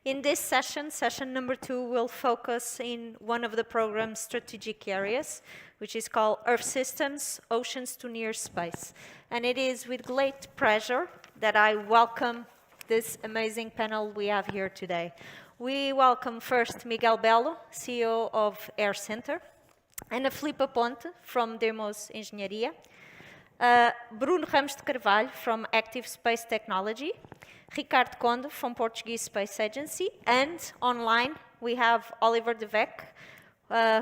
In this session, session number 2, we'll focus in one of the program's strategic areas, which is called Earth Systems, Oceans to Near Space. And it is with great pleasure that I welcome this amazing panel we have here today. We welcome first Miguel Bello, CEO of AirCentre, and Filipa Ponte from Deimos Engenharia, Bruno Ramos de Carvalho from Active Space Technology, Ricardo Conde from Portuguese Space Agency, and online we have Olivier de Weck,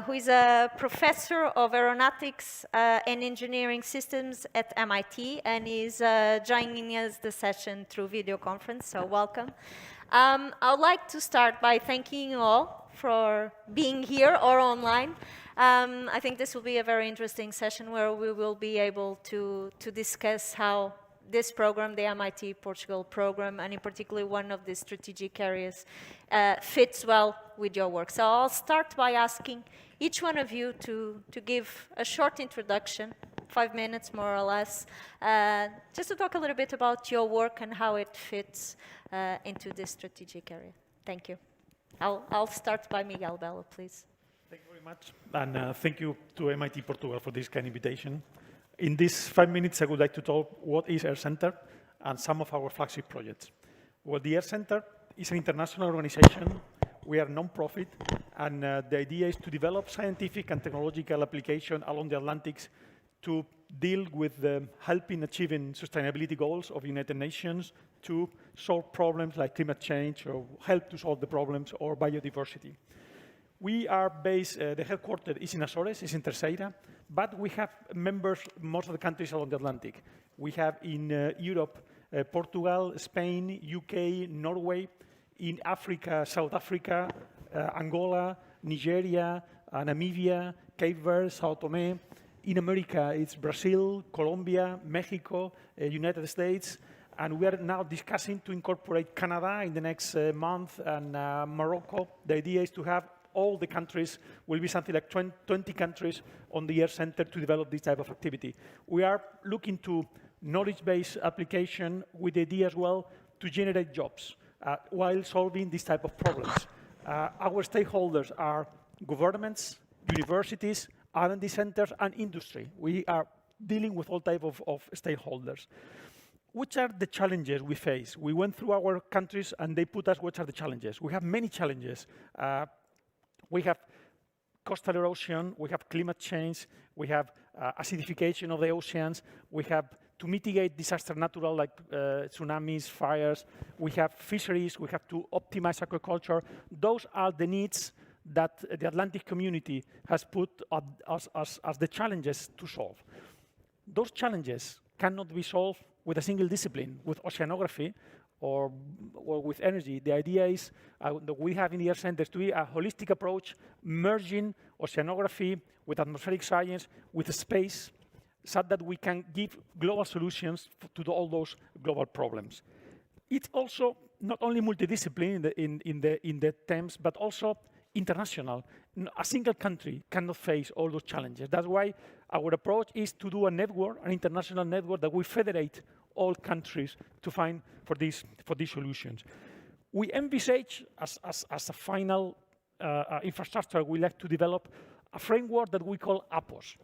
who is a professor of aeronautics and engineering systems at MIT, and is joining us the session through video conference, so welcome. I would like to start by thanking you all for being here or online. I think this will be a very interesting session where we will be able to discuss how this program, the MIT Portugal program, and in particular one of the strategic areas, fits well with your work. So I'll start by asking each one of you to give a short introduction, 5 minutes more or less, just to talk a little bit about your work and how it fits into this strategic area. Thank you. I'll start by Miguel Bello, please. Thank you very much, and thank you to MIT Portugal for this kind invitation. In these 5 minutes, I would like to talk what is AirCentre and some of our flagship projects. Well, the AirCentre is an international organization. We are non-profit, and the idea is to develop scientific and technological application along the Atlantic to deal with helping achieving sustainability goals of United Nations, to solve problems like climate change, or help to solve the problems, or biodiversity. We are based, the headquarters is in Azores, is in Terceira, but we have members in most of the countries along the Atlantic. We have in Europe, Portugal, Spain, UK, Norway, in Africa, South Africa, Angola, Nigeria, Namibia, Cape Verde, Sao Tome. In America, it's Brazil, Colombia, Mexico, United States, and we are now discussing to incorporate Canada in the next month, and Morocco. The idea is to have all the countries, will be something like 20 countries on the AirCentre to develop this type of activity. We are looking to knowledge-based application with the idea as well to generate jobs while solving this type of problems. Our stakeholders are governments, universities, R&D centers, and industry. We are dealing with all type of stakeholders. Which are the challenges we face? We went through our countries and they put us, what are the challenges? We have many challenges. We have coastal erosion, we have climate change, we have acidification of the oceans, we have to mitigate disaster natural like tsunamis, fires, we have fisheries, we have to optimize agriculture. Those are the needs that the Atlantic community has put as the challenges to solve. Those challenges cannot be solved with a single discipline, with oceanography, or with energy. The idea is that we have in the AirCentre to be a holistic approach, merging oceanography with atmospheric science, with space, so that we can give global solutions to all those global problems. It's also not only multidisciplinary in the terms, but also international. A single country cannot face all those challenges. That's why our approach is to do a network, an international network that we federate all countries to find for these solutions. We envisage as a final infrastructure, we like to develop a framework that we call APOS,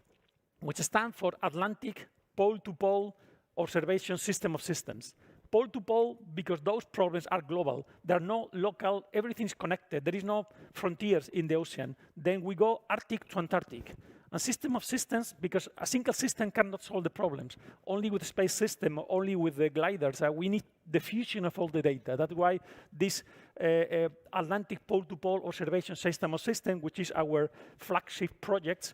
which stands for Atlantic Pole-to-Pole Observation System of Systems. Pole-to-pole because those problems are global. There are no local, everything's connected. There is no frontiers in the ocean. Then we go Arctic to Antarctic. A system of systems, because a single system cannot solve the problems. Only with the space system, only with the gliders, we need the fusion of all the data. That's why this Atlantic Pole-to-Pole Observation System of Systems, which is our flagship project,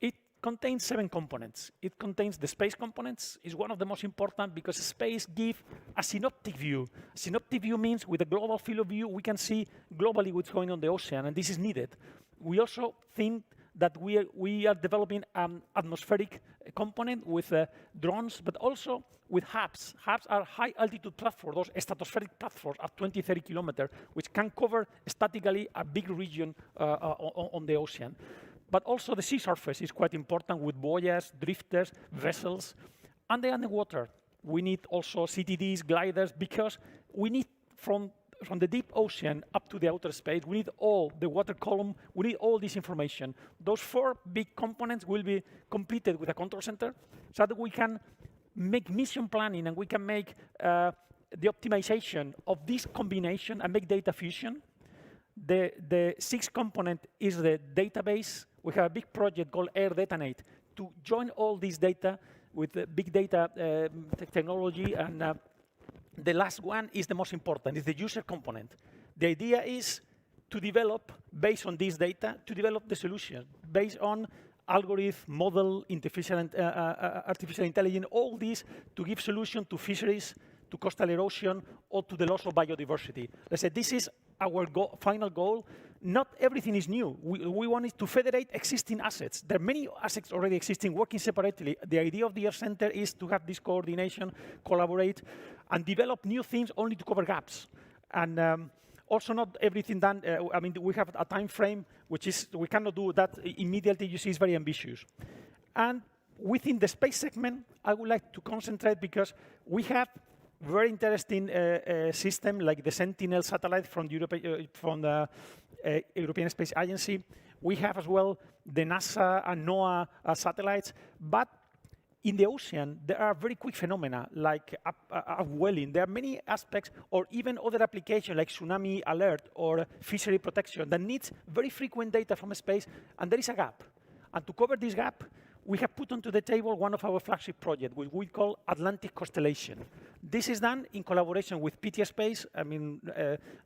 it contains 7 components. It contains the space components. It's one of the most important because space gives a synoptic view. A synoptic view means with a global field of view, we can see globally what's going on in the ocean, and this is needed. We also think that we are developing an atmospheric component with drones, but also with hubs. Hubs are high-altitude platforms, those stratospheric platforms at 20, 30 kilometers, which can cover statically a big region on the ocean. But also the sea surface is quite important with buoys, drifters, vessels. And the underwater, we need also CTDs, gliders, because we need from from the deep ocean up to the outer space, we need all the water column, we need all this information. Those 4 big components will be completed with a control center so that we can make mission planning and we can make the optimization of this combination and make data fusion. The 6th component is the database. We have a big project called AirDetonate to join all this data with big data technology. And the last one is the most important, is the user component. The idea is to develop, based on this data, to develop the solution based on algorithm, model, artificial intelligence, all these to give solution to fisheries, to coastal erosion, or to the loss of biodiversity. Let's say this is our final goal. Not everything is new. We wanted to federate existing assets. There are many assets already existing, working separately. The idea of the AirCentre is to have this coordination, collaborate, and develop new things only to cover gaps. And also not everything done, I mean, we have a time frame, which is, we cannot do that immediately. You see, it's very ambitious. And within the space segment, I would like to concentrate because we have very interesting system like the Sentinel satellite from the European Space Agency. We have as well the NASA and NOAA satellites, but in the ocean, there are very quick phenomena like upwelling. There are many aspects, or even other applications like tsunami alert or fishery protection that needs very frequent data from space, and there is a gap. And to cover this gap, we have put onto the table one of our flagship projects, which we call Atlantic Constellation. This is done in collaboration with PT Space. I mean,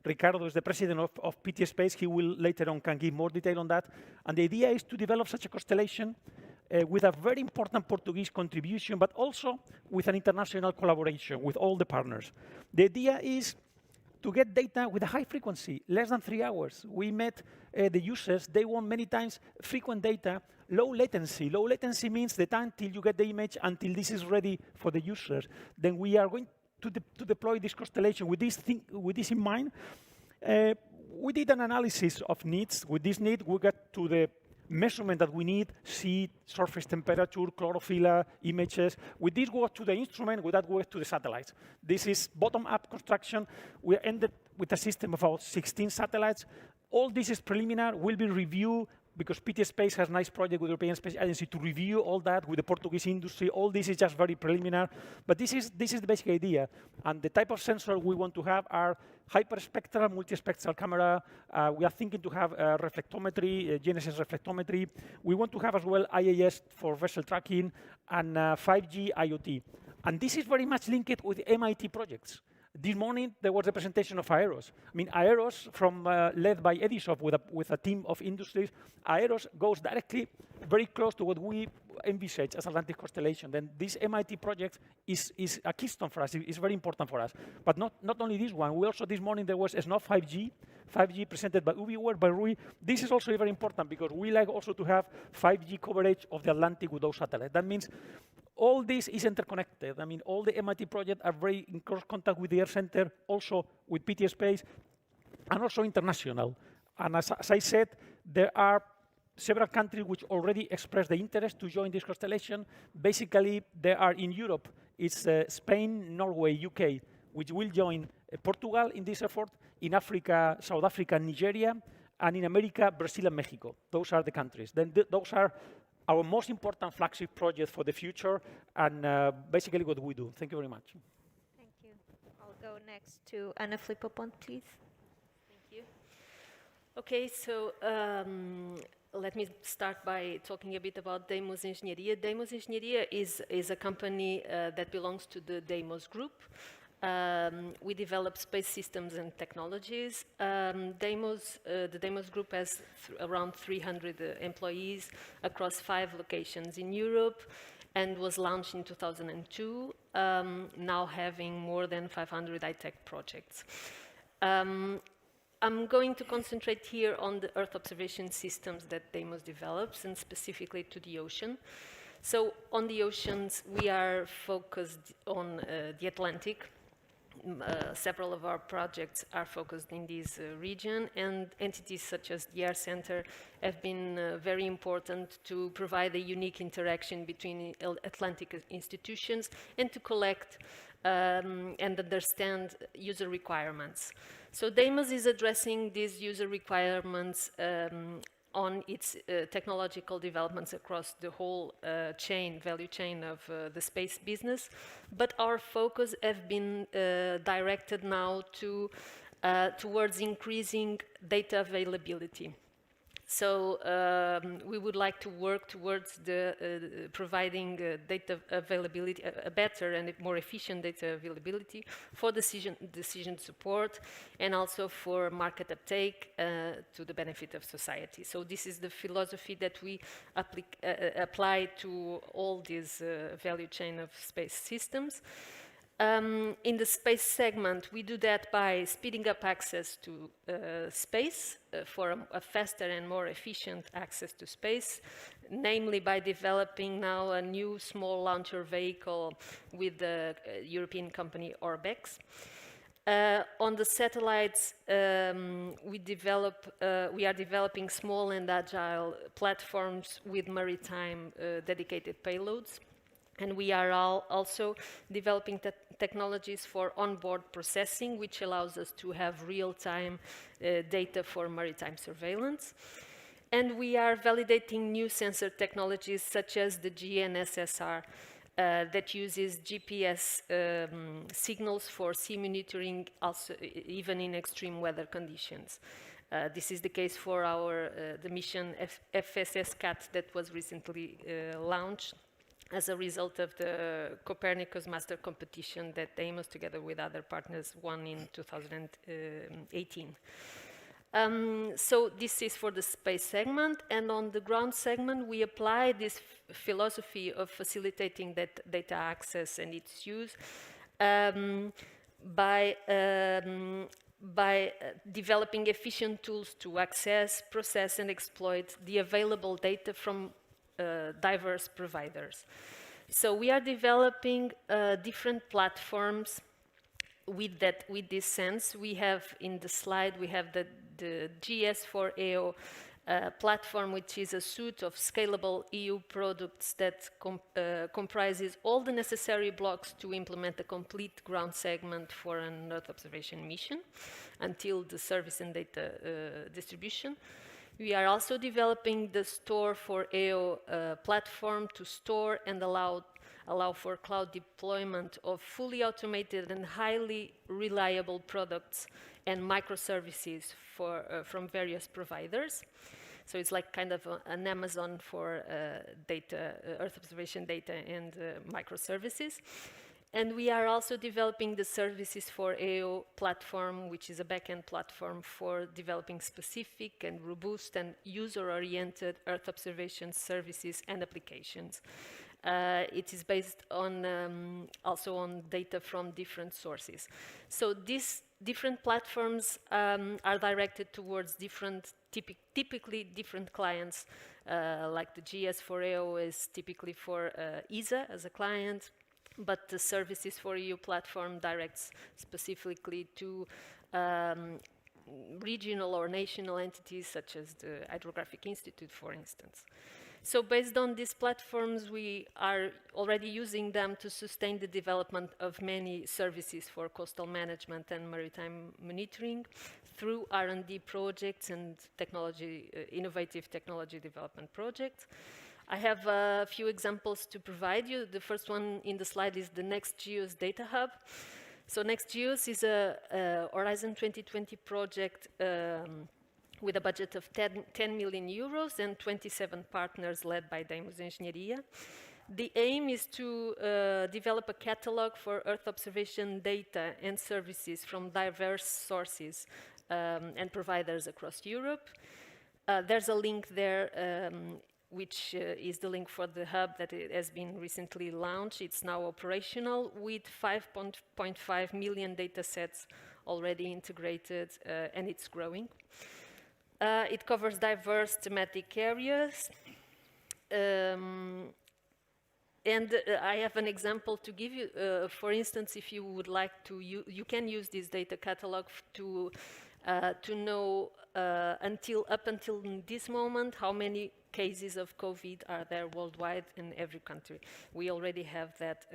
Ricardo is the president of PT Space. He will later on can give more detail on that. And the idea is to develop such a constellation with a very important Portuguese contribution, but also with an international collaboration with all the partners. The idea is to get data with a high frequency, less than 3 hours. We met the users. They want many times frequent data, low latency. Low latency means the time till you get the image until this is ready for the users. Then we are going to deploy this constellation with this in mind. We did an analysis of needs. With this need, we got to the measurement that we need, sea, surface temperature, chlorophyll images. With this, we go to the instrument, with that, we go to the satellites. This is bottom-up construction. We ended with a system of about 16 satellites. All this is preliminary, will be reviewed, because PT Space has a nice project with the European Space Agency to review all that with the Portuguese industry. All this is just very preliminary, but this is the basic idea. And the type of sensor we want to have are hyperspectral, multispectral camera. We are thinking to have reflectometry, GNSS reflectometry. We want to have as well IAS for vessel tracking and 5G IoT. And this is very much linked with MIT projects. This morning, there was a presentation of Aeros. I mean, Aeros, led by Edisoft with a team of industries, Aeros goes directly very close to what we envisage as Atlantic Constellation. Then this MIT project is a keystone for us. It's very important for us. But not only this one. We also, this morning, there was SNOF 5G presented by Ubiware, by Rui. This is also very important because we like also to have 5G coverage of the Atlantic with those satellites. That means all this is interconnected. I mean, all the MIT projects are very in close contact with the AirCentre, also with PT Space, and also international. And as I said, there are several countries which already expressed the interest to join this constellation. Basically, there are in Europe, it's Spain, Norway, UK, which will join Portugal in this effort. In Africa, South Africa, Nigeria, and in America, Brazil and Mexico. Those are the countries. Then those are our most important flagship project for the future, and basically what we do. Thank you very much. Thank you. I'll go next to Filipa Ponte, please. Thank you. Okay, so let me start by talking a bit about Deimos Engenharia. Deimos Engenharia is a company that belongs to the Deimos Group. We develop space systems and technologies. The Deimos Group has around 300 employees across 5 locations in Europe and was launched in 2002, now having more than 500 high-tech projects. I'm going to concentrate here on the Earth observation systems that Deimos develops, and specifically to the ocean. So on the oceans, we are focused on the Atlantic. Several of our projects are focused in this region, and entities such as the AirCentre have been very important to provide a unique interaction between Atlantic institutions and to collect and understand user requirements. So Deimos is addressing these user requirements on its technological developments across the whole value chain of the space business. But our focus have been directed now towards increasing data availability. So we would like to work towards providing data availability, a better and more efficient data availability for decision support, and also for market uptake to the benefit of society. So this is the philosophy that we apply to all these value chain of space systems. In the space segment, we do that by speeding up access to space for a faster and more efficient access to space, namely by developing now a new small launcher vehicle with the European company Orbex. On the satellites, we are developing small and agile platforms with maritime dedicated payloads. And we are also developing technologies for onboard processing, which allows us to have real-time data for maritime surveillance. And we are validating new sensor technologies such as the GNSSR that uses GPS signals for sea monitoring, also even in extreme weather conditions. This is the case for the mission FSS-CAT that was recently launched as a result of the Copernicus Master Competition that Deimos, together with other partners, won in 2018. So this is for the space segment, and on the ground segment, we apply this philosophy of facilitating that data access and its use by developing efficient tools to access, process, and exploit the available data from diverse providers. So we are developing different platforms with this sense. We have in the slide, we have the GS4AO platform, which is a suite of scalable EU products that comprises all the necessary blocks to implement a complete ground segment for an Earth observation mission until the service and data distribution. We are also developing the Store4AO platform to store and allow for cloud deployment of fully automated and highly reliable products and microservices from various providers. So it's like kind of an Amazon for Earth observation data and microservices. And we are also developing the Services4AO platform, which is a backend platform for developing specific and robust and user-oriented Earth observation services and applications. It is based on also on data from different sources. So these different platforms are directed towards typically different clients, like the GS4AO is typically for ESA as a client, but the Services4AO platform directs specifically to regional or national entities such as the Hydrographic Institute, for instance. So based on these platforms, we are already using them to sustain the development of many services for coastal management and maritime monitoring through R&D projects and innovative technology development projects. I have a few examples to provide you. The first one in the slide is the NextGeos Data Hub. So NextGeos is a Horizon 2020 project with a budget of 10 million euros and 27 partners led by Deimos Engenharia. The aim is to develop a catalog for Earth observation data and services from diverse sources and providers across Europe. There's a link there which is the link for the hub that has been recently launched. It's now operational with 5.5 million data sets already integrated, and it's growing. It covers diverse thematic areas. And I have an example to give you. For instance, if you would like to, you can use this data catalog to to know up until this moment how many cases of COVID are there worldwide in every country. We already have that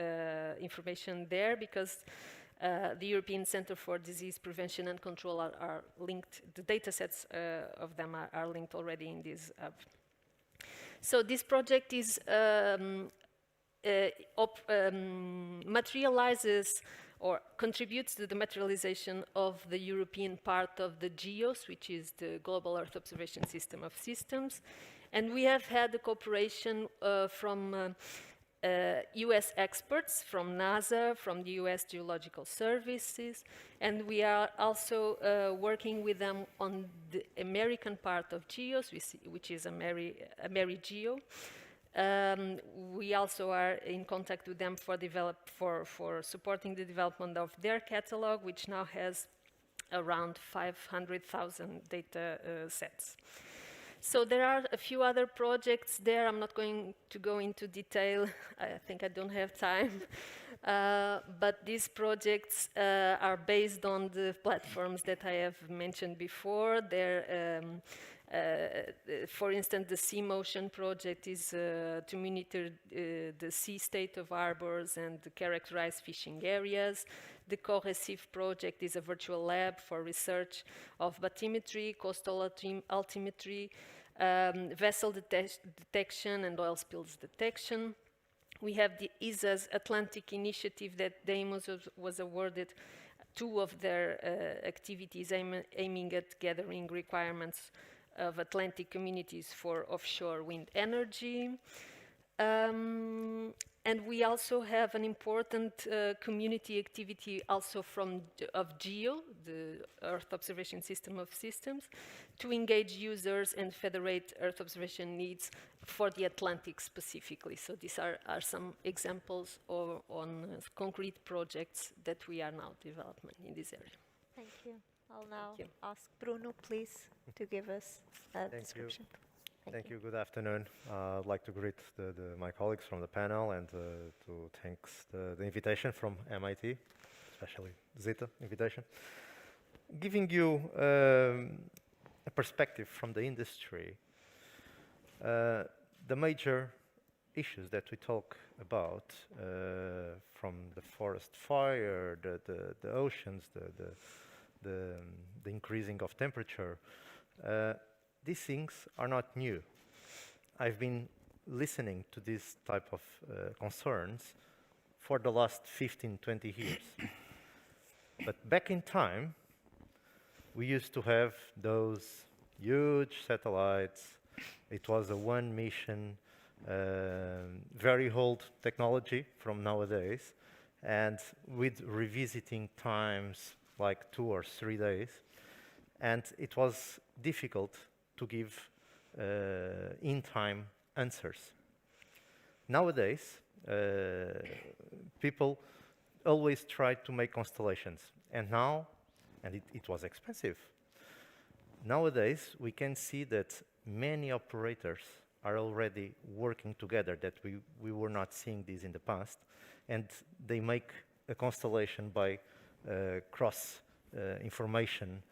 information there because the European Centre for Disease Prevention and Control are linked, the data sets of them are linked already in this hub. So this project is materializes or contributes to the materialization of the European part of the GEOS, which is the Global Earth Observation System of Systems. And we have had the cooperation from US experts, from NASA, from the US Geological Services, and we are also working with them on the American part of GEOS, which is AmeriGeo. We also are in contact with them for supporting the development of their catalog, which now has around 500,000 data sets. So there are a few other projects there. I'm not going to go into detail. I think I don't have time. But these projects are based on the platforms that I have mentioned before. They're for instance, the Sea Motion project is to monitor the sea state of harbors and characterize fishing areas. The Co-Recife project is a virtual lab for research of bathymetry, coastal altimetry, vessel detection, and oil spills detection. We have the ESA's Atlantic initiative that Deimos was awarded 2 of their activities aiming at gathering requirements of Atlantic communities for offshore wind energy. And we also have an important community activity also of GEO, the Earth Observation System of Systems, to engage users and federate Earth observation needs for the Atlantic specifically. So these are some examples on concrete projects that we are now developing in this area. Thank you. I'll now ask Bruno, please, to give us a description. Thank you. Good afternoon. I'd like to greet my colleagues from the panel and to thank the invitation from MIT, especially Zeta invitation. Giving you a perspective from the industry, the major issues that we talk about, from the forest fire, the oceans, the increasing of temperature, these things are not new. I've been listening to this type of concerns for the last 15, 20 years. But back in time, we used to have those huge satellites. It was a one mission, very old technology from nowadays, and with revisiting times like 2 or 3 days. And it was difficult to give in-time answers. Nowadays, people always try to make constellations, and it was expensive. Nowadays, we can see that many operators are already working together, that we were not seeing this in the past, and they make a constellation by cross information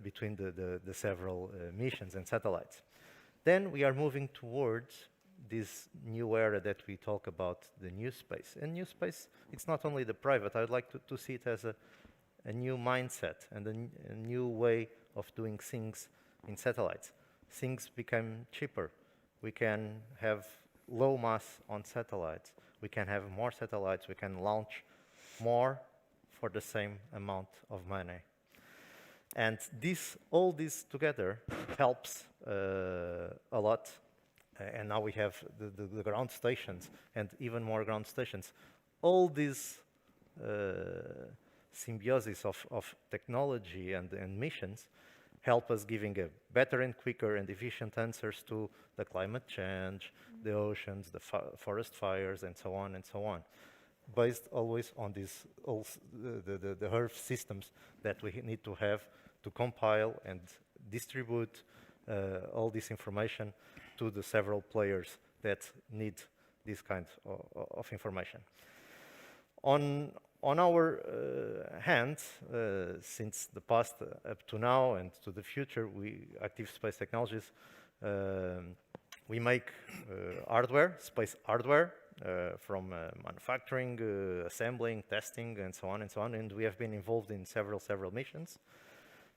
between the several missions and satellites. Then we are moving towards this new era that we talk about, the new space. And new space, it's not only the private. I would like to see it as a new mindset and a new way of doing things in satellites. Things become cheaper. We can have low mass on satellites. We can have more satellites. We can launch more for the same amount of money. And all this together helps a lot. And now we have the ground stations and even more ground stations. All these symbiosis of technology and missions help us giving a better and quicker and efficient answers to the climate change, the oceans, the forest fires, and so on, based always on these the Earth systems that we need to have to compile and distribute all this information to the several players that need this kind of information. On On our hands, since the past up to now and to the future, Active Space Technologies, we make hardware, space hardware, from manufacturing, assembling, testing, and so on and so on. And we have been involved in several missions.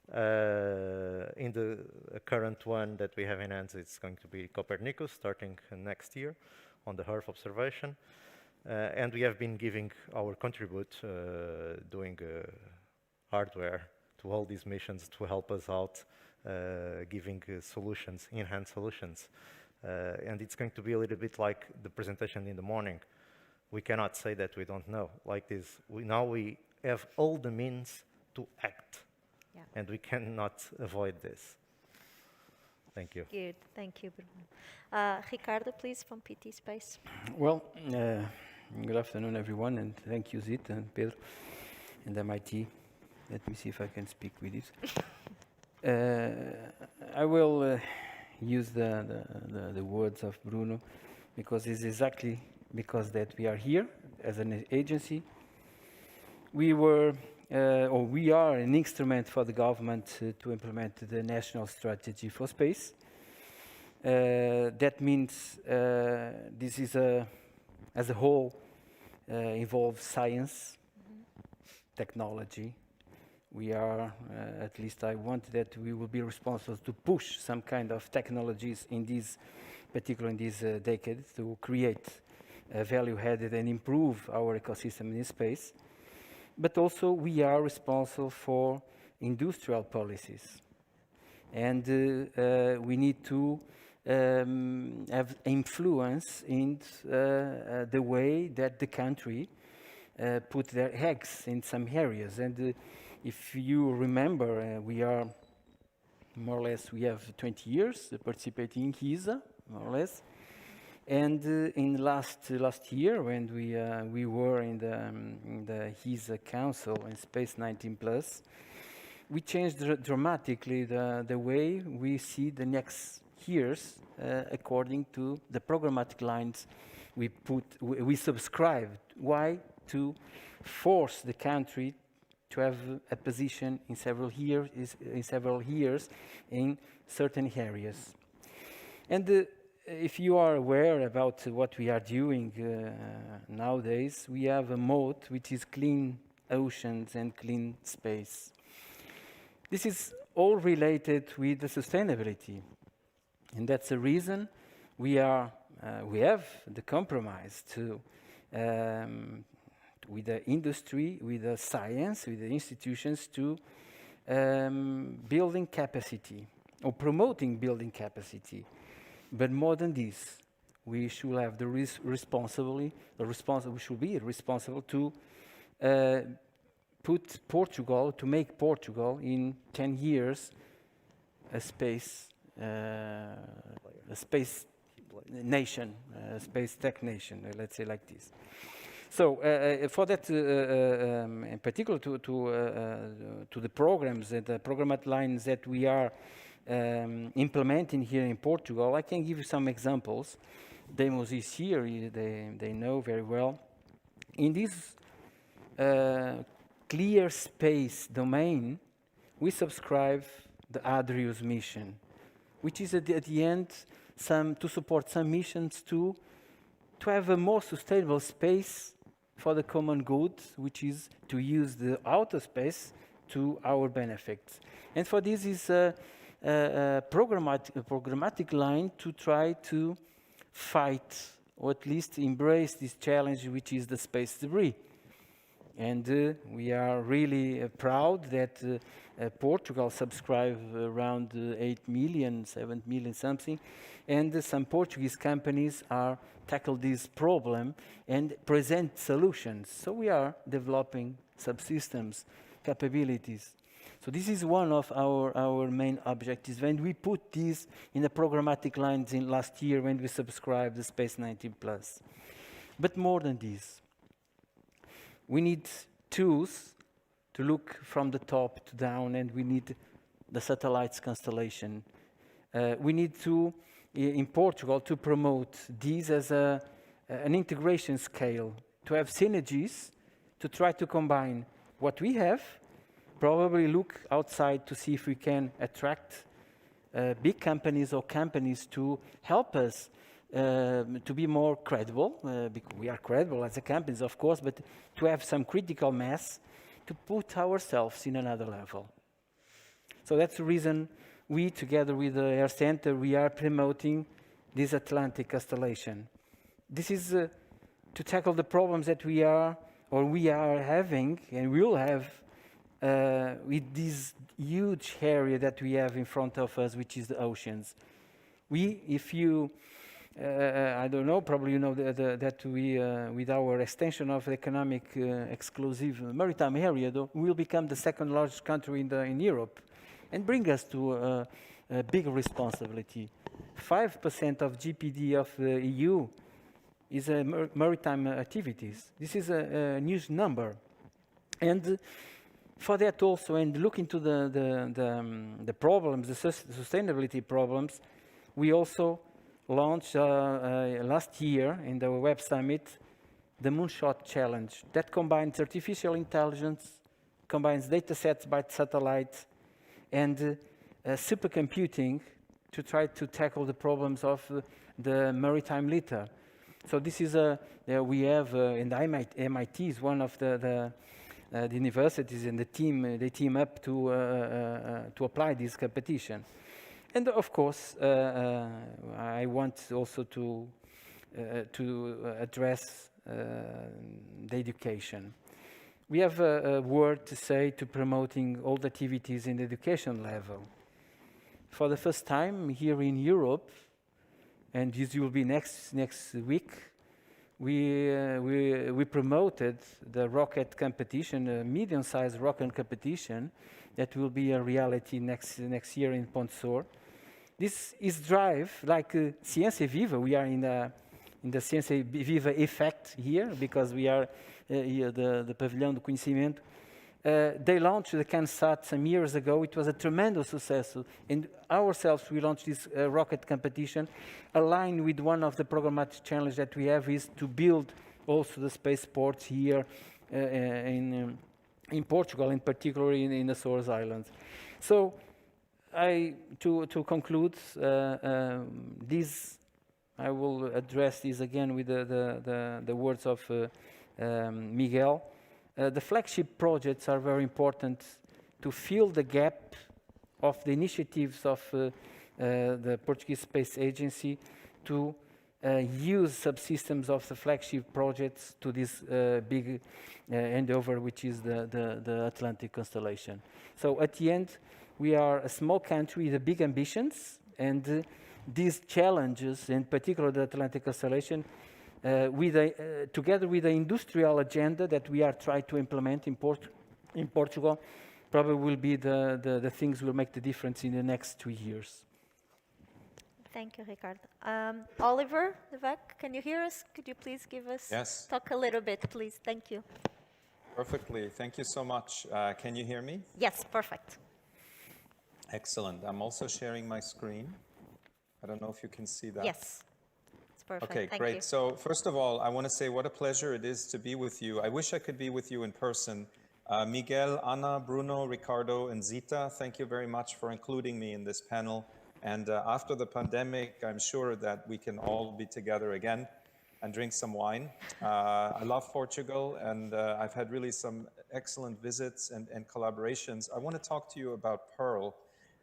In the current one that we have in hands, it's going to be Copernicus, starting next year on the Earth observation. And we have been giving our contribute, doing hardware to all these missions to help us out, giving solutions, enhanced solutions. And it's going to be a little bit like the presentation in the morning. We cannot say that we don't know. Like this, now we have all the means to act. Yeah. And we cannot avoid this. Thank you. Good, thank you, Bruno. Ricardo, please, from PT Space. Well, good afternoon, everyone, and thank you, Zit and Pedro and MIT. Let me see if I can speak with this. I will use the words of Bruno, because it's exactly because that we are here as an agency. We were, or we are an instrument for the government to implement the national strategy for space. That means this is as a whole, involves science, technology. We are, at least I want that we will be responsible to push some kind of technologies in this, particularly in this decade, to create value added and improve our ecosystem in space. But also we are responsible for industrial policies. And we need to have influence in the way that the country put their eggs in some areas. And if you remember, we are more or less, we have 20 years participating in HISA, more or less. And in last year, when we were in the HISA Council in Space 19+, we changed dramatically the way we see the next years according to the programmatic lines we subscribed. Why? To force the country to have a position in several years in certain areas. And if you are aware about what we are doing nowadays, we have a mode which is clean oceans and clean space. This is all related with the sustainability, and that's the reason we have the compromise to with the industry, with the science, with the institutions to building capacity or promoting building capacity. But more than this, we should have the we should be responsible to to make Portugal in 10 years a space nation, a space tech nation, let's say like this. So for that, in particular to the programs and the programmatic lines that we are implementing here in Portugal, I can give you some examples. Deimos is here, they know very well. In this clear space domain, we subscribe the Adrius mission, which is at the end to support some missions to have a more sustainable space for the common good, which is to use the outer space to our benefit. And for this is a programmatic line to try to fight, or at least embrace this challenge, which is the space debris. And we are really proud that Portugal subscribed around 8 million, 7 million something, and some Portuguese companies are tackle this problem and present solutions. So we are developing subsystems, capabilities. So this is one of our main objectives. When we put this in the programmatic lines in last year when we subscribed the Space 19+. But more than this, we need tools to look from the top to down, and we need the satellites constellation. We need to, in Portugal, to promote these as an integration scale, to have synergies to try to combine what we have, probably look outside to see if we can attract big companies or companies to help us to be more credible, because we are credible as a companies, of course, but to have some critical mass to put ourselves in another level. So that's the reason we, together with the AirCentre, we are promoting this Atlantic Constellation. This is to tackle the problems that we are having and will have with this huge area that we have in front of us, which is the oceans. If you, I don't know, probably you know that we, with our extension of economic exclusive maritime area, we will become the second largest country in Europe, and bring us to a big responsibility. 5% of GDP of the EU is maritime activities. This is a huge number, and for that also, and look into the problems, the sustainability problems, we also launched last year in the Web Summit the Moonshot Challenge that combines artificial intelligence, combines data sets by satellite, and supercomputing to try to tackle the problems of the maritime litter. So this is we have in the MIT is one of the universities and the team. They team up to apply this competition, and of course I want also to address the education. We have a word to say to promoting all the activities in the education level. For the first time here in Europe, and this will be next week, we promoted the rocket competition, a medium-sized rocket competition that will be a reality next year in Ponte. This is drive like Ciência Viva. We are in the Ciência Viva effect here because we are here the Pavilhão do Conhecimento. They launched the CanSat some years ago. It was a tremendous success. And ourselves, we launched this rocket competition aligned with one of the programmatic challenges that we have is to build also the spaceports here in Portugal, in particular in the Azores Islands. So to conclude, this I will address this again with the words of Miguel. The flagship projects are very important to fill the gap of the initiatives of the Portuguese Space Agency to use subsystems of the flagship projects to this big endeavor, which is the Atlantic Constellation. So at the end, we are a small country with big ambitions, and these challenges, in particular the Atlantic Constellation, together with the industrial agenda that we are trying to implement in Portugal, probably will be the things will make the difference in the next 2 years. Thank you, Ricardo. Olivier de Weck, can you hear us? Could you please give us, Yes. talk a little bit, please? Thank you. Perfectly. Thank you so much. Can you hear me? Yes, perfect. Excellent. I'm also sharing my screen. I don't know if you can see that. Yes, it's perfect. Okay, Thank great. you. So first of all, I want to say what a pleasure it is to be with you. I wish I could be with you in person. Miguel, Ana, Bruno, Ricardo, and Zita, thank you very much for including me in this panel. And after the pandemic, I'm sure that we can all be together again and drink some wine. I love Portugal, and I've had really some excellent visits and collaborations. I want to talk to you about Pearl,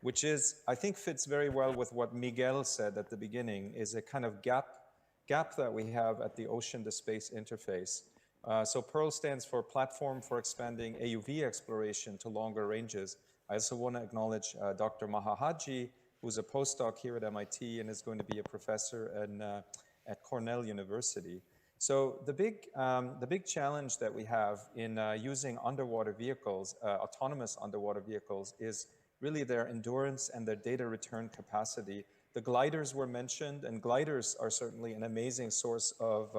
which is, I think, fits very well with what Miguel said at the beginning, is a kind of gap that we have at the ocean-to-space interface. So Pearl stands for Platform for Expanding AUV Exploration to Longer Ranges. I also want to acknowledge Dr. Maha Haji, who's a postdoc here at MIT and is going to be a professor at Cornell University. So the big challenge that we have in using underwater vehicles, autonomous underwater vehicles, is really their endurance and their data return capacity. The gliders were mentioned, and gliders are certainly an amazing source of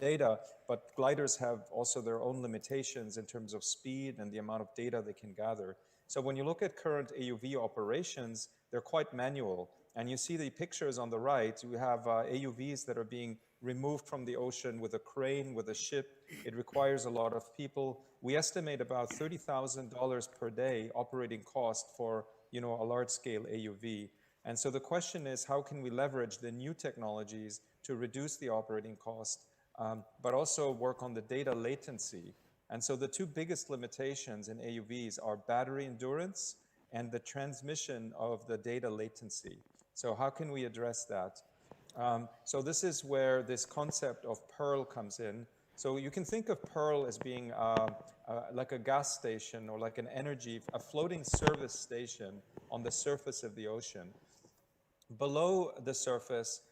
data, but gliders have also their own limitations in terms of speed and the amount of data they can gather. So when you look at current AUV operations, they're quite manual. And you see the pictures on the right, you have AUVs that are being removed from the ocean with a crane, with a ship. It requires a lot of people. We estimate about $30,000 per day operating cost for, a large-scale AUV. And so the question is, how can we leverage the new technologies to reduce the operating cost, but also work on the data latency? And so the two biggest limitations in AUVs are battery endurance and the transmission of the data latency. So how can we address that? So this is where this concept of Pearl comes in. So you can think of Pearl as being like a gas station or like a floating service station on the surface of the ocean. Below the surface,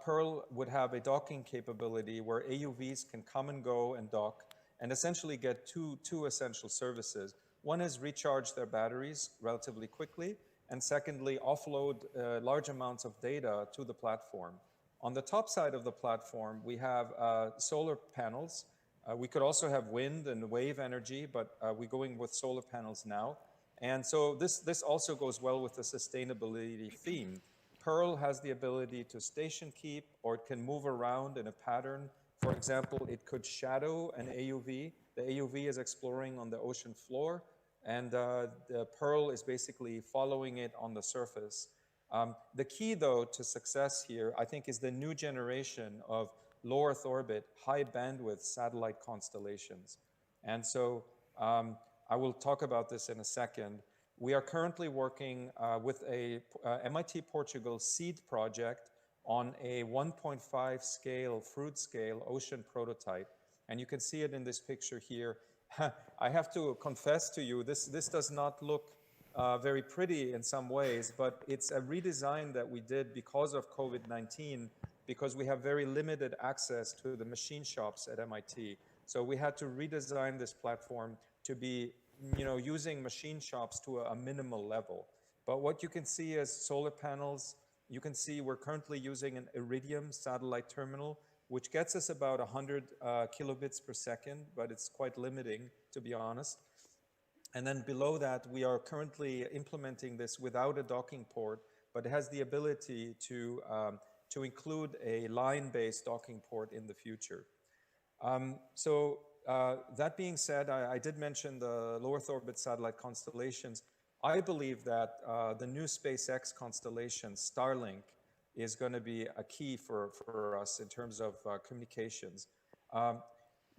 Pearl would have a docking capability where AUVs can come and go and dock and essentially get two essential services. One is recharge their batteries relatively quickly, and secondly, offload large amounts of data to the platform. On the top side of the platform, we have solar panels. We could also have wind and wave energy, but we're going with solar panels now. And so this also goes well with the sustainability theme. Pearl has the ability to station keep, or it can move around in a pattern. For example, it could shadow an AUV. The AUV is exploring on the ocean floor, and the Pearl is basically following it on the surface. The key, though, to success here, I think, is the new generation of low Earth orbit, high bandwidth satellite constellations. And so I will talk about this in a second. We are currently working with a MIT Portugal seed project on a 1.5 scale, Froude-scale ocean prototype. And you can see it in this picture here. I have to confess to you, this does not look very pretty in some ways, but it's a redesign that we did because of COVID-19, because we have very limited access to the machine shops at MIT. So we had to redesign this platform to be, using machine shops to a minimal level. But what you can see is solar panels. You can see we're currently using an Iridium satellite terminal, which gets us about 100 kilobits per second, but it's quite limiting, to be honest. And then below that, we are currently implementing this without a docking port, but it has the ability to include a line-based docking port in the future. That being said, I did mention the low Earth orbit satellite constellations. I believe that the new SpaceX constellation, Starlink, is going to be a key for us in terms of communications.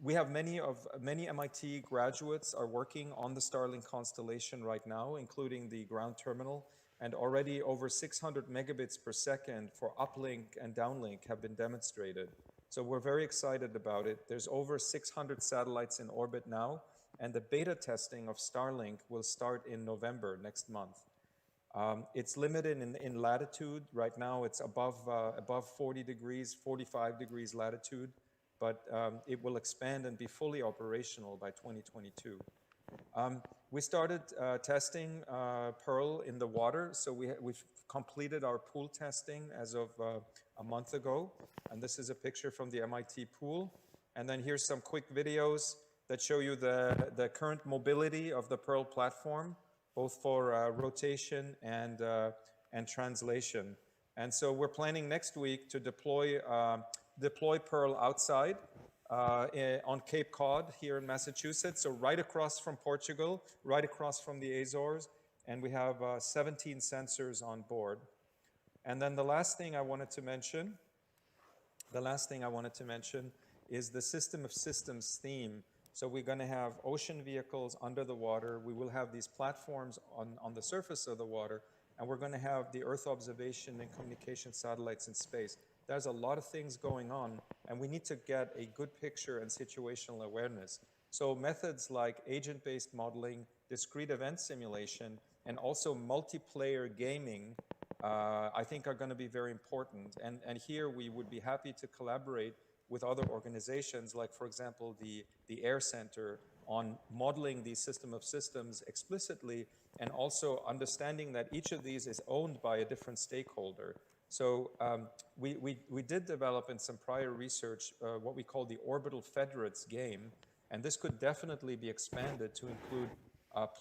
We have many MIT graduates are working on the Starlink constellation right now, including the ground terminal, and already over 600 megabits per second for uplink and downlink have been demonstrated. So we're very excited about it. There's over 600 satellites in orbit now, and the beta testing of Starlink will start in November next month. It's limited in latitude. Right now it's above 40 degrees, 45 degrees latitude, but it will expand and be fully operational by 2022. We started testing Pearl in the water, so we've completed our pool testing as of a month ago, and this is a picture from the MIT pool. And then here's some quick videos that show you the current mobility of the Pearl platform, both for rotation and translation. And so we're planning next week to deploy Pearl outside on Cape Cod here in Massachusetts, so right across from Portugal, right across from the Azores, and we have 17 sensors on board. And then the last thing I wanted to mention is the system of systems theme. So we're going to have ocean vehicles under the water. We will have these platforms on the surface of the water, and we're going to have the Earth observation and communication satellites in space. There's a lot of things going on, and we need to get a good picture and situational awareness. So methods like agent-based modeling, discrete event simulation, and also multiplayer gaming, I think are going to be very important. And here we would be happy to collaborate with other organizations, like, for example, the AirCentre, on modeling the system of systems explicitly, and also understanding that each of these is owned by a different stakeholder. So we did develop in some prior research what we call the orbital federates game, and this could definitely be expanded to include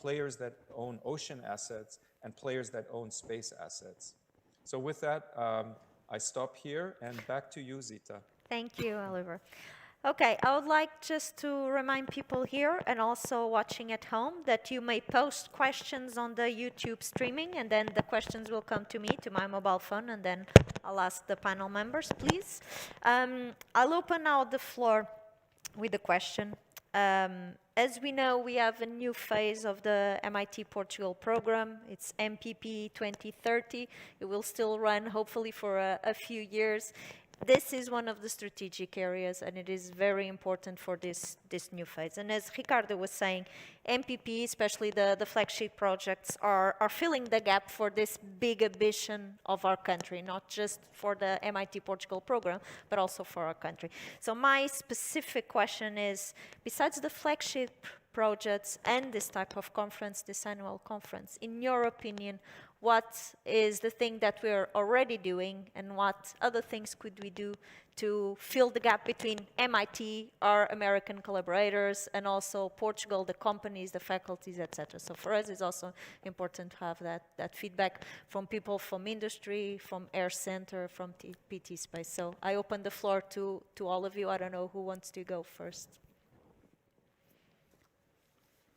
players that own ocean assets and players that own space assets. So with that, I stop here, and back to you, Zita. Thank you, Oliver. Okay, I would like just to remind people here and also watching at home that you may post questions on the YouTube streaming, and then the questions will come to me, to my mobile phone, and then I'll ask the panel members, please. I'll open now the floor with a question. As we know, we have a new phase of the MIT Portugal program. It's MPP 2030. It will still run, hopefully, for a few years. This is one of the strategic areas, and it is very important for this new phase. And as Ricardo was saying, MPP, especially the flagship projects, are filling the gap for this big ambition of our country, not just for the MIT Portugal program, but also for our country. So my specific question is, besides the flagship projects and this type of conference, this annual conference, in your opinion, what is the thing that we're already doing, and what other things could we do to fill the gap between MIT, our American collaborators, and also Portugal, the companies, the faculties, etc. So for us, it's also important to have that feedback from people from industry, from AirCentre, from PT Space. So I open the floor to all of you. I don't know who wants to go first.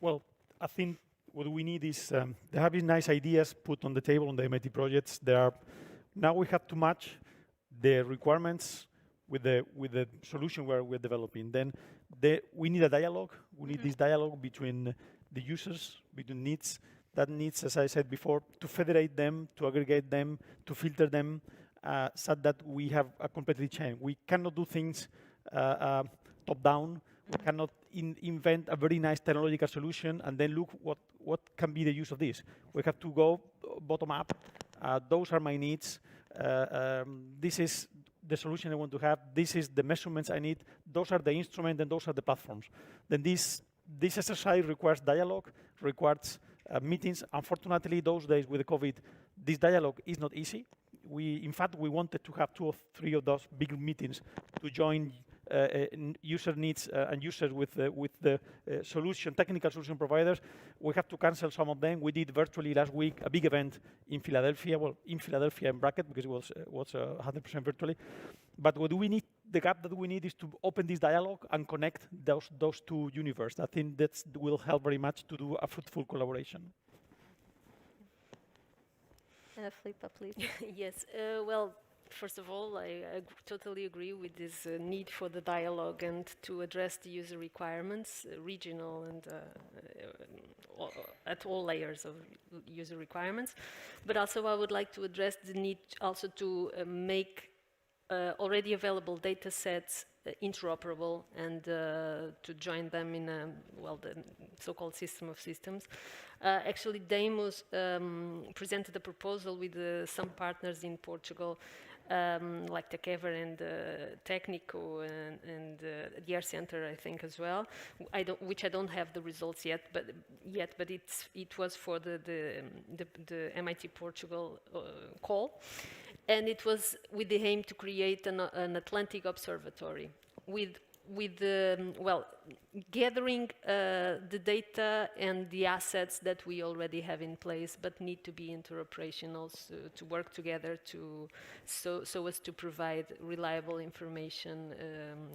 Well, I think what we need is, there have been nice ideas put on the table on the MIT projects. Now we have to match the requirements with the solution we're developing. Then we need a dialogue. We need this dialogue between the users, between needs. That needs, as I said before, to federate them, to aggregate them, to filter them, so that we have a completely chain. We cannot do things top down. We cannot invent a very nice technological solution and then look what can be the use of this. We have to go bottom up. Those are my needs. This is the solution I want to have. This is the measurements I need. Those are the instruments and those are the platforms. Then this exercise requires dialogue, requires meetings. Unfortunately, those days with the COVID, this dialogue is not easy. In fact, we wanted to have 2 or 3 of those big meetings to join user needs and users with the technical solution providers. We have to cancel some of them. We did virtually last week a big event in Philadelphia. Well, in Philadelphia in bracket, because it was 100% virtually. But what do we need? The gap that we need is to open this dialogue and connect those two universes. I think that will help very much to do a fruitful collaboration. Filipa, please. Yes, well, first of all, I totally agree with this need for the dialogue and to address the user requirements, regional and at all layers of user requirements. But also I would like to address the need also to make already available data sets interoperable and to join them in the so-called system of systems. Actually, Deimos presented a proposal with some partners in Portugal, like Takever and Técnico and the AirCentre, I think, as well. Which I don't have the results yet, but it was for the MIT Portugal call. And it was with the aim to create an Atlantic observatory with gathering the data and the assets that we already have in place, but need to be interoperational to work together so as to provide reliable information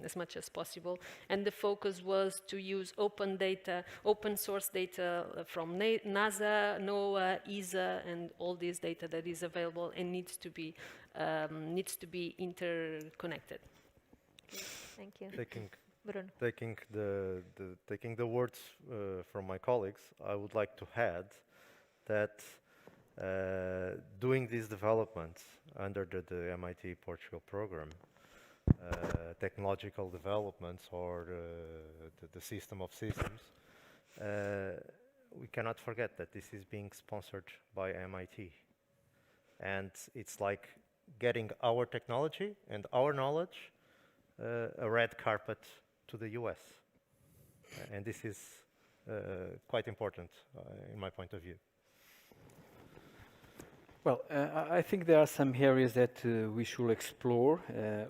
as much as possible. And the focus was to use open data, open source data from NASA, NOAA, ESA, and all this data that is available and needs to be interconnected. Thank you. Bruno. Taking the words from my colleagues, I would like to add that doing these developments under the MIT Portugal program, technological developments or the system of systems, we cannot forget that this is being sponsored by MIT. And it's like getting our technology and our knowledge a red carpet to the US. And this is quite important in my point of view. Well, I think there are some areas that we should explore.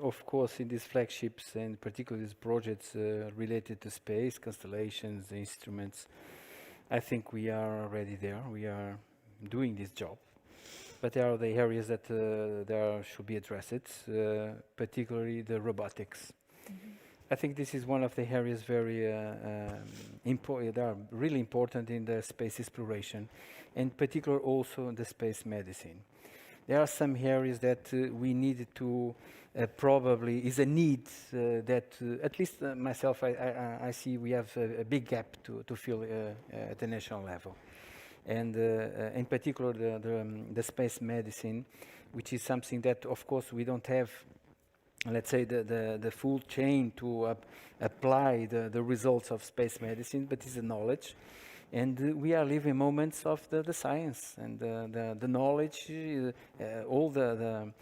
Of course, in these flagships and particularly these projects related to space, constellations, instruments, I think we are already there. We are doing this job. but there are the areas that should be addressed, particularly the robotics. I think this is one of the areas very important. They are really important in the space exploration, in particular also the space medicine. There are some areas that we need to probably is a need that at least myself I see we have a big gap to fill at the national level, and in particular the space medicine, which is something that of course we don't have, let's say, the full chain to apply the results of space medicine, but it's a knowledge. And we are living moments of the science and the knowledge, all the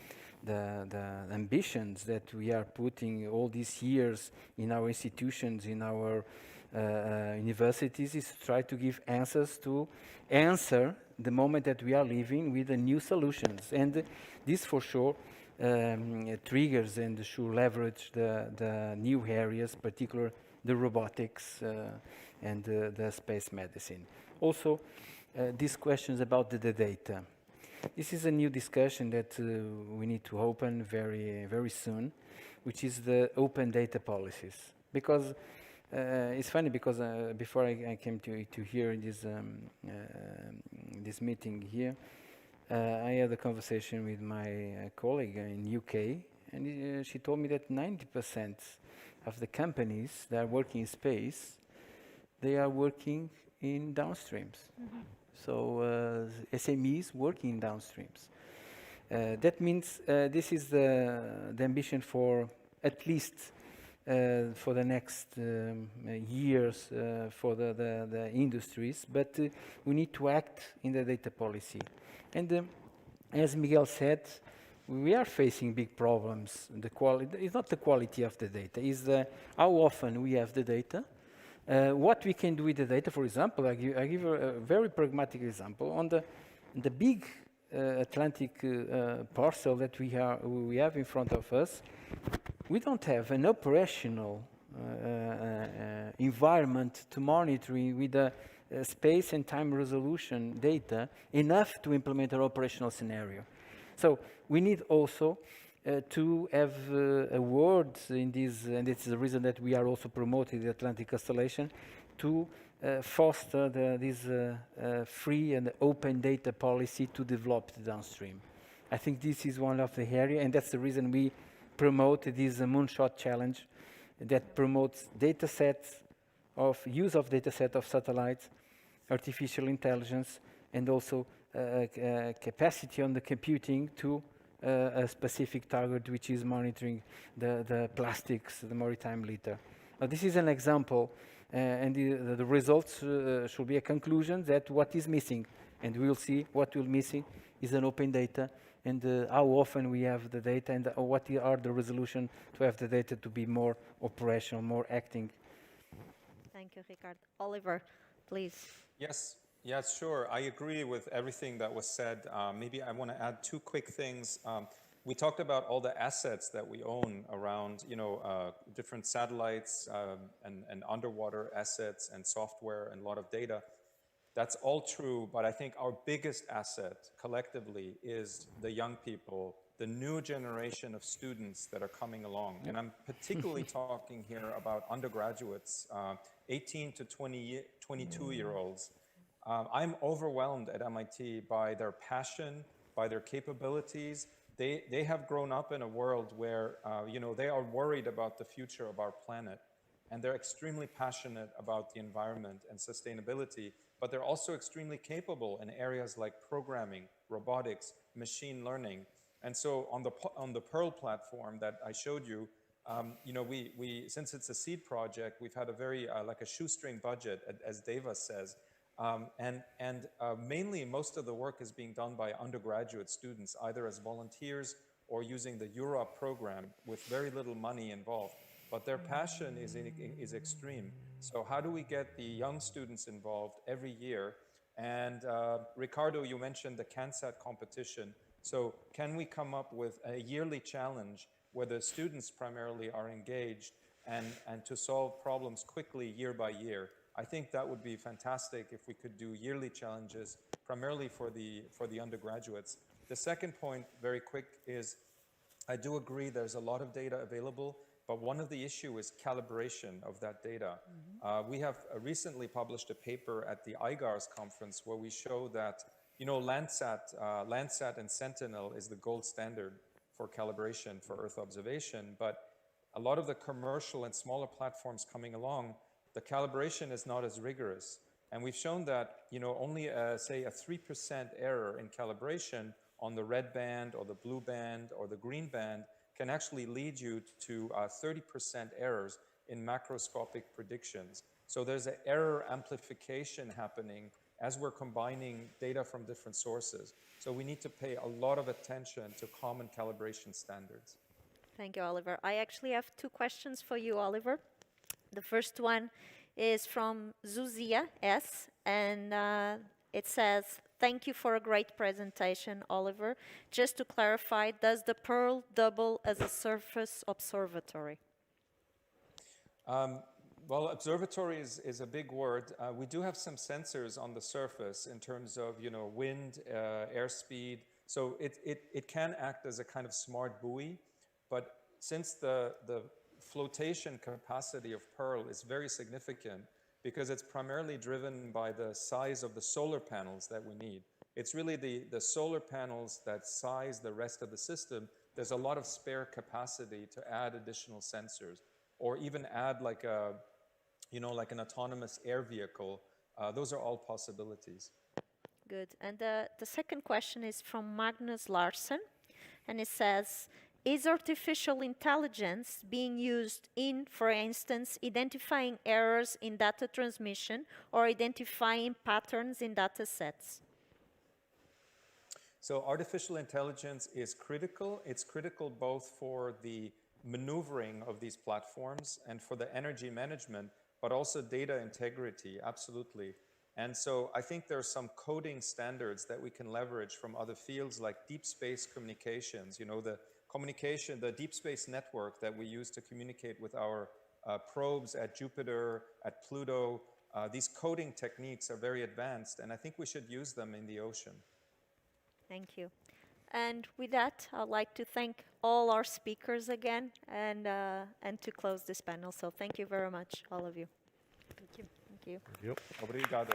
ambitions that we are putting all these years in our institutions, in our universities, is to try to give answers to answer the moment that we are living with the new solutions. And this for sure triggers and should leverage the new areas, particularly the robotics and the space medicine. Also, these questions about the data. This is a new discussion that we need to open very, very soon, which is the open data policies. Because it's funny, because before I came to here in this meeting here, I had a conversation with my colleague in UK, and she told me that 90% of the companies that are working in space, they are working in downstreams. So SMEs working in downstreams. That means this is the ambition for at least for the next years for the industries, but we need to act in the data policy. And as Miguel said, we are facing big problems. The quality, it's not the quality of the data, it's how often we have the data, what we can do with the data. For example, I give a very pragmatic example. On the big Atlantic parcel that we have in front of us, we don't have an operational environment to monitor with the space and time resolution data enough to implement our operational scenario. So we need also to have a word in this, and it's the reason that we are also promoting the Atlantic Constellation, to foster this free and open data policy to develop the downstream. I think this is one of the areas, and that's the reason we promote this Moonshot Challenge that promotes data sets of use of data set of satellites, artificial intelligence, and also capacity on the computing to a specific target, which is monitoring the plastics, the maritime litter. This is an example, and the results should be a conclusion that what is missing, and we will see what will missing is an open data, and how often we have the data, and what are the resolution to have the data to be more operational, more acting. Thank you, Ricardo. Oliver, please. Yes, sure. I agree with everything that was said. Maybe I want to add two quick things. We talked about all the assets that we own around, different satellites and underwater assets and software and a lot of data. That's all true, but I think our biggest asset collectively is the young people, the new generation of students that are coming along. And I'm particularly talking here about undergraduates, 18 to 22-year-olds. I'm overwhelmed at MIT by their passion, by their capabilities. They have grown up in a world where, they are worried about the future of our planet. And they're extremely passionate about the environment and sustainability, but they're also extremely capable in areas like programming, robotics, machine learning. And so on the Pearl platform that I showed you, we since it's a seed project, we've had a very like a shoestring budget, as Deva says. Mainly most of the work is being done by undergraduate students, either as volunteers or using the Europe program with very little money involved. But their passion is extreme. So how do we get the young students involved every year? And Ricardo, you mentioned the CanSat competition. So can we come up with a yearly challenge where the students primarily are engaged and to solve problems quickly year by year? I think that would be fantastic if we could do yearly challenges, primarily for the undergraduates. The second point, very quick, is I do agree there's a lot of data available, but one of the issues is calibration of that data. We have recently published a paper at the IGARS conference where we show that, Landsat and Sentinel is the gold standard for calibration for Earth observation, but a lot of the commercial and smaller platforms coming along, the calibration is not as rigorous. And we've shown that, only say a 3% error in calibration on the red band or the blue band or the green band can actually lead you to 30% errors in macroscopic predictions. So there's an error amplification happening as we're combining data from different sources. So we need to pay a lot of attention to common calibration standards. Thank you, Oliver. I actually have two questions for you, Oliver. The first one is from Zuzia S, and it says, thank you for a great presentation, Oliver. Just to clarify, does the Pearl double as a surface observatory? Well, observatory is a big word. We do have some sensors on the surface in terms of, wind, airspeed. So it can act as a kind of smart buoy. But since the flotation capacity of Pearl is very significant because it's primarily driven by the size of the solar panels that we need. It's really the solar panels that size the rest of the system. There's a lot of spare capacity to add additional sensors or even add like an autonomous air vehicle. Those are all possibilities. Good. And the second question is from Magnus Larsen, and it says, is artificial intelligence being used in, for instance, identifying errors in data transmission or identifying patterns in data sets? So artificial intelligence is critical. It's critical both for the maneuvering of these platforms and for the energy management, but also data integrity, absolutely. And so I think there are some coding standards that we can leverage from other fields like deep space communications, the deep space network that we use to communicate with our probes at Jupiter, at Pluto. These coding techniques are very advanced, and I think we should use them in the ocean. Thank you. And with that, I'd like to thank all our speakers again and to close this panel. So thank you very much, all of you. Thank you. Thank you. Yep. Obrigado.